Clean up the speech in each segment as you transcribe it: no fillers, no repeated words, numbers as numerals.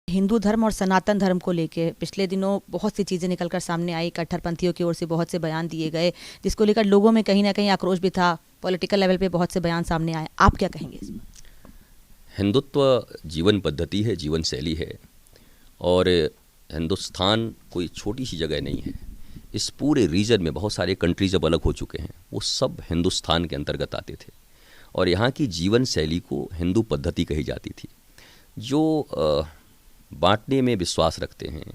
हिंदू धर्म और सनातन धर्म को लेके पिछले दिनों बहुत सी चीज़ें निकलकर सामने आई। कट्टरपंथियों की ओर से बहुत से बयान दिए गए, जिसको लेकर लोगों में कहीं ना कहीं आक्रोश भी था। पॉलिटिकल लेवल पे बहुत से बयान सामने आए। आप क्या कहेंगे इसमें? हिंदुत्व जीवन पद्धति है, जीवन शैली है। और हिंदुस्तान कोई छोटी सी जगह नहीं है। इस पूरे रीजन में बहुत सारे कंट्रीज अब अलग हो चुके हैं, वो सब हिंदुस्तान के अंतर्गत आते थे। और यहाँ की जीवन शैली को हिंदू पद्धति कही जाती थी। जो बांटने में विश्वास रखते हैं,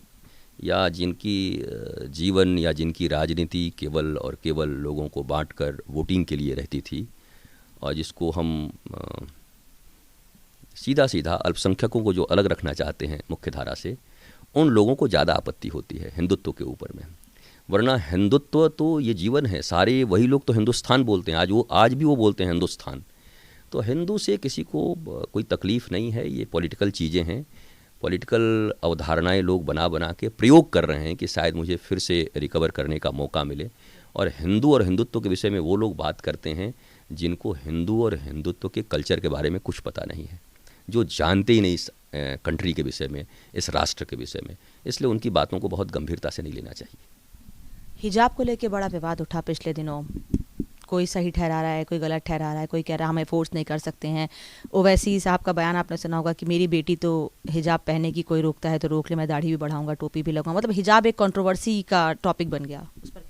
या जिनकी जीवन या जिनकी राजनीति केवल और केवल लोगों को बांटकर वोटिंग के लिए रहती थी, और जिसको हम सीधा सीधा अल्पसंख्यकों को जो अलग रखना चाहते हैं मुख्यधारा से, उन लोगों को ज़्यादा आपत्ति होती है हिंदुत्व के ऊपर में। वरना हिंदुत्व तो ये जीवन है। सारे वही लोग तो हिंदुस्तान बोलते हैं, आज भी वो बोलते हैं हिंदुस्तान। तो हिंदू से किसी को कोई तकलीफ़ नहीं है। ये पॉलिटिकल चीज़ें हैं, पॉलिटिकल अवधारणाएं लोग बना बना के प्रयोग कर रहे हैं कि शायद मुझे फिर से रिकवर करने का मौका मिले। और हिंदू और हिंदुत्व के विषय में वो लोग बात करते हैं जिनको हिंदू और हिंदुत्व के कल्चर के बारे में कुछ पता नहीं है, जो जानते ही नहीं इस कंट्री के विषय में, इस राष्ट्र के विषय में। इसलिए उनकी बातों को बहुत गंभीरता से नहीं लेना चाहिए। हिजाब को लेके बड़ा विवाद उठा पिछले दिनों। कोई सही ठहरा रहा है, कोई गलत ठहरा रहा है, कोई कह रहा है हमें फोर्स नहीं कर सकते हैं। ओवैसी साहब का बयान आपने सुना होगा कि मेरी बेटी तो हिजाब पहने की कोई रोकता है तो रोक ले, मैं दाढ़ी भी बढ़ाऊंगा, टोपी भी लगाऊंगा। मतलब हिजाब एक कंट्रोवर्सी का टॉपिक बन गया। उस पर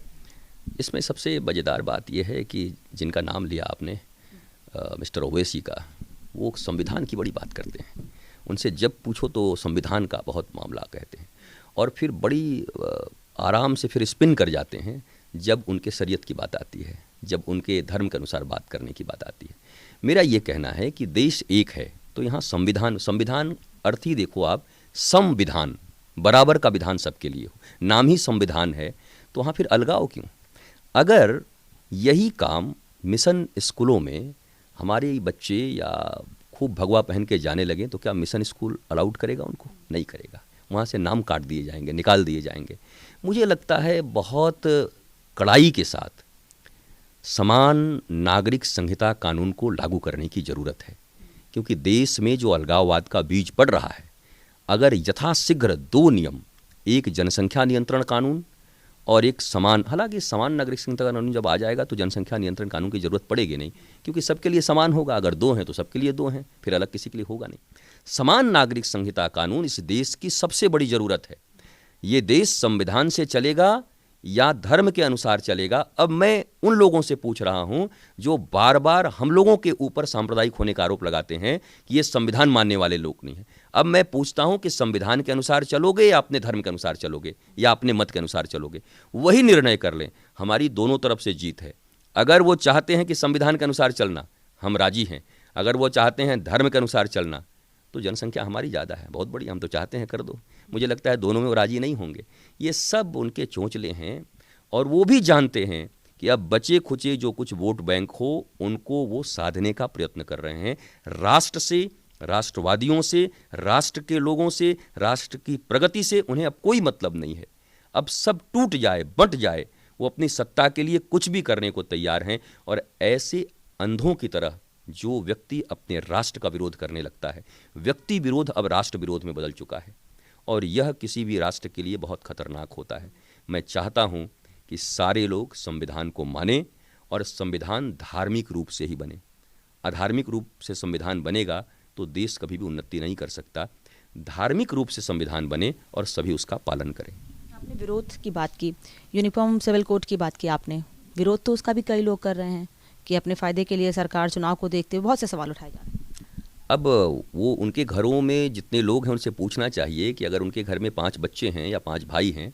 इसमें सबसे मज़ेदार बात यह है कि जिनका नाम लिया आपने, मिस्टर ओवैसी का, वो संविधान की बड़ी बात करते हैं। उनसे जब पूछो तो संविधान का बहुत मामला कहते हैं, और फिर बड़ी आराम से फिर स्पिन कर जाते हैं जब उनके शरीयत की बात आती है, जब उनके धर्म के अनुसार बात करने की बात आती है। मेरा ये कहना है कि देश एक है, तो यहाँ संविधान अर्थ ही देखो आप, संविधान, बराबर का विधान सबके लिए हो। नाम ही संविधान है, तो वहाँ फिर अलगाव क्यों? अगर यही काम मिशन स्कूलों में हमारे बच्चे या खूब भगवा पहन के जाने लगे, तो क्या मिशन स्कूल अलाउड करेगा उनको? नहीं करेगा। वहाँ से नाम काट दिए जाएंगे, निकाल दिए जाएंगे। मुझे लगता है बहुत कड़ाई के साथ समान नागरिक संहिता कानून को लागू करने की ज़रूरत है, क्योंकि देश में जो अलगाववाद का बीज पड़ रहा है, अगर यथाशीघ्र दो नियम, एक जनसंख्या नियंत्रण कानून और एक समान, हालांकि समान नागरिक संहिता कानून जब आ जाएगा तो जनसंख्या नियंत्रण कानून की ज़रूरत पड़ेगी नहीं, क्योंकि सबके लिए समान होगा। अगर दो हैं तो सबके लिए दो हैं, फिर अलग किसी के लिए होगा नहीं। समान नागरिक संहिता कानून इस देश की सबसे बड़ी ज़रूरत है। ये देश संविधान से चलेगा या धर्म के अनुसार चलेगा? अब मैं उन लोगों से पूछ रहा हूं जो बार बार हम लोगों के ऊपर सांप्रदायिक होने का आरोप लगाते हैं कि ये संविधान मानने वाले लोग नहीं हैं। अब मैं पूछता हूं कि संविधान के अनुसार चलोगे या अपने धर्म के अनुसार चलोगे या अपने मत के अनुसार चलोगे? वही निर्णय कर लें। हमारी दोनों तरफ से जीत है। अगर वो चाहते हैं कि संविधान के अनुसार चलना, हम राजी हैं। अगर वो चाहते हैं धर्म के अनुसार चलना, तो जनसंख्या हमारी ज़्यादा है, बहुत बड़ी, हम तो चाहते हैं कर दो। मुझे लगता है दोनों में वो राजी नहीं होंगे। ये सब उनके चोंचले हैं, और वो भी जानते हैं कि अब बचे खुचे जो कुछ वोट बैंक हो, उनको वो साधने का प्रयत्न कर रहे हैं। राष्ट्र से, राष्ट्रवादियों से, राष्ट्र के लोगों से, राष्ट्र की प्रगति से उन्हें अब कोई मतलब नहीं है। अब सब टूट जाए, बंट जाए, वो अपनी सत्ता के लिए कुछ भी करने को तैयार हैं। और ऐसे अंधों की तरह जो व्यक्ति अपने राष्ट्र का विरोध करने लगता है, व्यक्ति विरोध अब राष्ट्र विरोध में बदल चुका है, और यह किसी भी राष्ट्र के लिए बहुत खतरनाक होता है। मैं चाहता हूं कि सारे लोग संविधान को माने, और संविधान धार्मिक रूप से ही बने। अधार्मिक रूप से संविधान बनेगा तो देश कभी भी उन्नति नहीं कर सकता। धार्मिक रूप से संविधान बने और सभी उसका पालन करें। आपने विरोध की बात की, यूनिफॉर्म सिविल कोड की बात की आपने। विरोध तो उसका भी कई लोग कर रहे हैं कि अपने फ़ायदे के लिए सरकार चुनाव को देखते हुए बहुत से सवाल उठाए जा रहे हैं। अब वो उनके घरों में जितने लोग हैं उनसे पूछना चाहिए कि अगर उनके घर में 5 बच्चे हैं या 5 भाई हैं,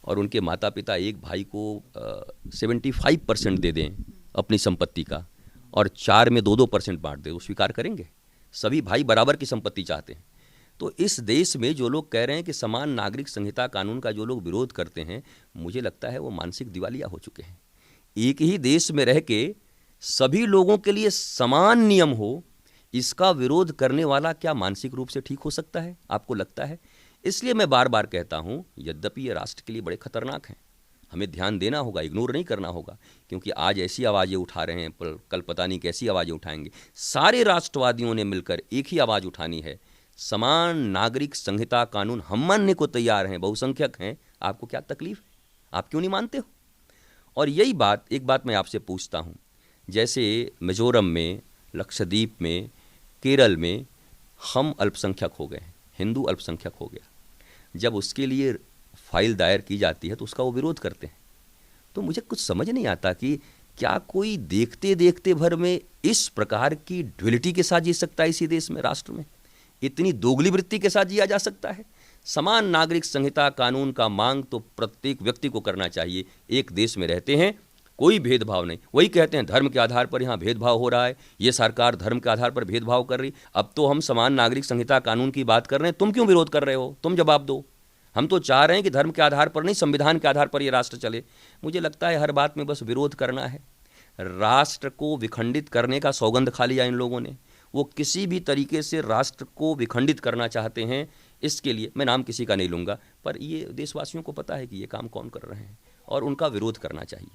और उनके माता पिता एक भाई को 75% दे दें अपनी संपत्ति का, और 4 में 2-2% बांट दें, वो स्वीकार करेंगे? सभी भाई बराबर की संपत्ति चाहते हैं। तो इस देश में जो लोग कह रहे हैं कि समान नागरिक संहिता कानून का जो लोग विरोध करते हैं, मुझे लगता है वो मानसिक दिवालिया हो चुके हैं। एक ही देश में रह के सभी लोगों के लिए समान नियम हो, इसका विरोध करने वाला क्या मानसिक रूप से ठीक हो सकता है? आपको लगता है? इसलिए मैं बार बार कहता हूं, यद्यपि ये राष्ट्र के लिए बड़े खतरनाक हैं, हमें ध्यान देना होगा, इग्नोर नहीं करना होगा, क्योंकि आज ऐसी आवाज़ें उठा रहे हैं, कल पता नहीं कैसी आवाज़ें उठाएंगे। सारे राष्ट्रवादियों ने मिलकर एक ही आवाज़ उठानी है, समान नागरिक संहिता कानून हम मानने को तैयार हैं, बहुसंख्यक हैं, आपको क्या तकलीफ है? आप क्यों नहीं मानते हो? और यही बात, एक बात मैं आपसे पूछता हूँ, जैसे मिजोरम में, लक्षद्वीप में, केरल में हम अल्पसंख्यक हो गए, हिंदू अल्पसंख्यक हो गया, जब उसके लिए फाइल दायर की जाती है तो उसका वो विरोध करते हैं। तो मुझे कुछ समझ नहीं आता कि क्या कोई देखते देखते भर में इस प्रकार की ड्युअलिटी के साथ जी सकता है इसी देश में, राष्ट्र में? इतनी दोगली वृत्ति के साथ जिया जा सकता है? समान नागरिक संहिता कानून का मांग तो प्रत्येक व्यक्ति को करना चाहिए। एक देश में रहते हैं, कोई भेदभाव नहीं। वही कहते हैं धर्म के आधार पर यहाँ भेदभाव हो रहा है, ये सरकार धर्म के आधार पर भेदभाव कर रही। अब तो हम समान नागरिक संहिता कानून की बात कर रहे हैं, तुम क्यों विरोध कर रहे हो? तुम जवाब दो। हम तो चाह रहे हैं कि धर्म के आधार पर नहीं, संविधान के आधार पर ये राष्ट्र चले। मुझे लगता है हर बात में बस विरोध करना है। राष्ट्र को विखंडित करने का सौगंध खा लिया इन लोगों ने। वो किसी भी तरीके से राष्ट्र को विखंडित करना चाहते हैं। इसके लिए मैं नाम किसी का नहीं लूँगा, पर ये देशवासियों को पता है कि ये काम कौन कर रहे हैं और उनका विरोध करना चाहिए।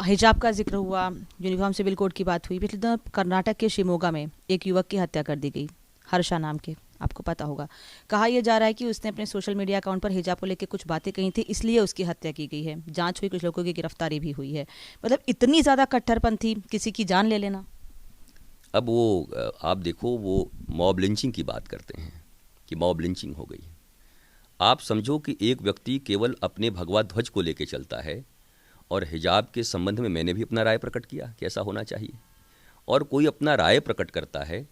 हिजाब का जिक्र हुआ, यूनिफॉर्म सिविल कोड की बात हुई। पिछले दिनों कर्नाटक के शिमोगा में एक युवक की हत्या कर दी गई, हर्षा नाम के, आपको पता होगा। कहा यह जा रहा है कि उसने अपने सोशल मीडिया अकाउंट पर हिजाब को लेकर कुछ बातें कही थी, इसलिए उसकी हत्या की गई है। जांच हुई, कुछ लोगों की गिरफ्तारी भी हुई है। मतलब इतनी ज़्यादा कट्टरपंथी, किसी की जान ले लेना। अब वो आप देखो, वो मॉब लिंचिंग की बात करते हैं कि मॉब लिंचिंग हो गई। आप समझो कि एक व्यक्ति केवल अपने भगवा ध्वज को लेकर चलता है, और हिजाब के संबंध में मैंने भी अपना राय प्रकट किया कि ऐसा होना चाहिए, और कोई अपना राय प्रकट करता है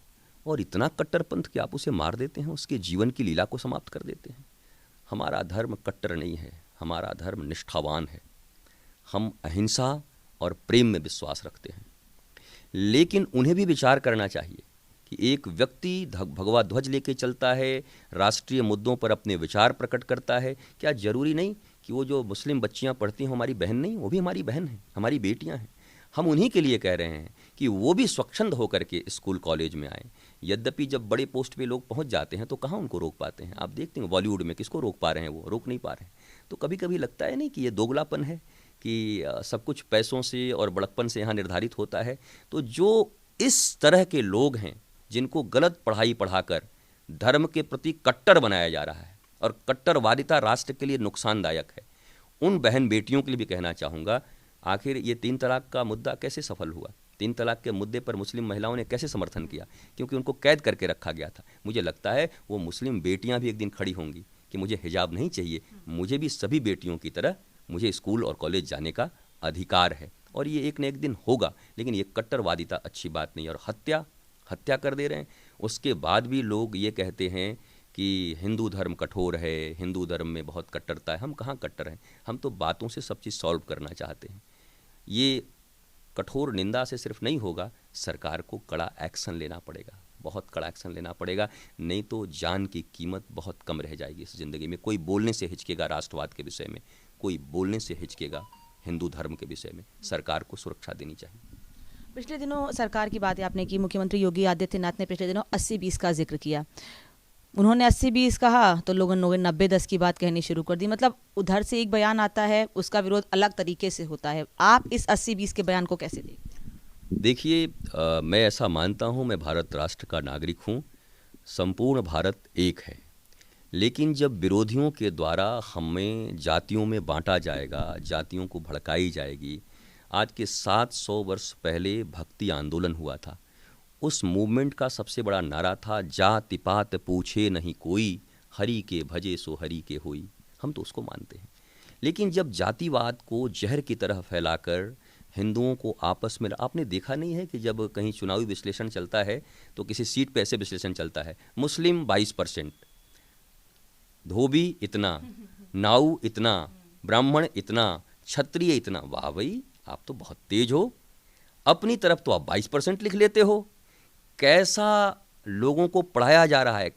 और इतना कट्टरपंथ कि आप उसे मार देते हैं, उसके जीवन की लीला को समाप्त कर देते हैं। हमारा धर्म कट्टर नहीं है, हमारा धर्म निष्ठावान है। हम अहिंसा और प्रेम में विश्वास रखते हैं। लेकिन उन्हें भी विचार करना चाहिए कि एक व्यक्ति भगवा ध्वज लेके चलता है, राष्ट्रीय मुद्दों पर अपने विचार प्रकट करता है, क्या जरूरी नहीं कि वो जो मुस्लिम बच्चियां पढ़ती हैं हमारी बहन नहीं? वो भी हमारी बहन हैं, हमारी बेटियां हैं। हम उन्हीं के लिए कह रहे हैं कि वो भी स्वच्छंद होकर के स्कूल कॉलेज में आए। यद्यपि जब बड़े पोस्ट पे लोग पहुंच जाते हैं तो कहाँ उनको रोक पाते हैं? आप देखते हैं बॉलीवुड में किसको रोक पा रहे हैं? वो रोक नहीं पा रहे हैं। तो कभी कभी लगता है नहीं कि ये दोगलापन है, कि सब कुछ पैसों से और बड़कपन से यहाँ निर्धारित होता है। तो जो इस तरह के लोग हैं जिनको गलत पढ़ाई पढ़ाकर धर्म के प्रति कट्टर बनाया जा रहा है, और कट्टरवादिता राष्ट्र के लिए नुकसानदायक है, उन बहन बेटियों के लिए भी कहना चाहूँगा, आखिर ये 3 तलाक का मुद्दा कैसे सफल हुआ? 3 तलाक के मुद्दे पर मुस्लिम महिलाओं ने कैसे समर्थन किया? क्योंकि उनको कैद करके रखा गया था। मुझे लगता है वो मुस्लिम बेटियां भी एक दिन खड़ी होंगी कि मुझे हिजाब नहीं चाहिए, मुझे भी सभी बेटियों की तरह मुझे स्कूल और कॉलेज जाने का अधिकार है। और ये एक न एक दिन होगा। लेकिन ये कट्टरवादिता अच्छी बात नहीं। और हत्या कर दे रहे हैं। उसके बाद भी लोग ये कहते हैं कि हिंदू धर्म कठोर है, हिंदू धर्म में बहुत कट्टरता है। हम कहाँ कट्टर हैं? हम तो बातों से सब चीज़ सॉल्व करना चाहते हैं। ये कठोर निंदा से सिर्फ नहीं होगा, सरकार को कड़ा एक्शन लेना पड़ेगा, बहुत कड़ा एक्शन लेना पड़ेगा, नहीं तो जान की कीमत बहुत कम रह जाएगी इस ज़िंदगी में। कोई बोलने से हिचकेगा राष्ट्रवाद के विषय में, कोई बोलने से हिचकेगा हिंदू धर्म के विषय में। सरकार को सुरक्षा देनी चाहिए। पिछले दिनों सरकार की बातें आपने की, मुख्यमंत्री योगी आदित्यनाथ ने पिछले दिनों 80-20 का जिक्र किया। उन्होंने 80-20 कहा तो लोगों ने 90-10 की बात कहनी शुरू कर दी। मतलब उधर से एक बयान आता है, उसका विरोध अलग तरीके से होता है। आप इस 80-20 के बयान को कैसे देखते हैं? देखिए, मैं ऐसा मानता हूँ, मैं भारत राष्ट्र का नागरिक हूँ, संपूर्ण भारत एक है। लेकिन जब विरोधियों के द्वारा हमें जातियों में बांटा जाएगा, जातियों को भड़काई जाएगी। आज के 700 वर्ष पहले भक्ति आंदोलन हुआ था। उस मूवमेंट का सबसे बड़ा नारा था, जाति पात पूछे नहीं कोई, हरि के भजे सो हरि के होई। हम तो उसको मानते हैं। लेकिन जब जातिवाद को जहर की तरह फैलाकर हिंदुओं को आपस में, आपने देखा नहीं है कि जब कहीं चुनावी विश्लेषण चलता है तो किसी सीट पे ऐसे विश्लेषण चलता है, मुस्लिम 22%, धोबी इतना, नाऊ इतना, ब्राह्मण इतना, क्षत्रिय इतना। वाह भाई, आप तो बहुत तेज हो। अपनी तरफ तो आप 22% लिख लेते हो। कैसा लोगों को पढ़ाया जा रहा है,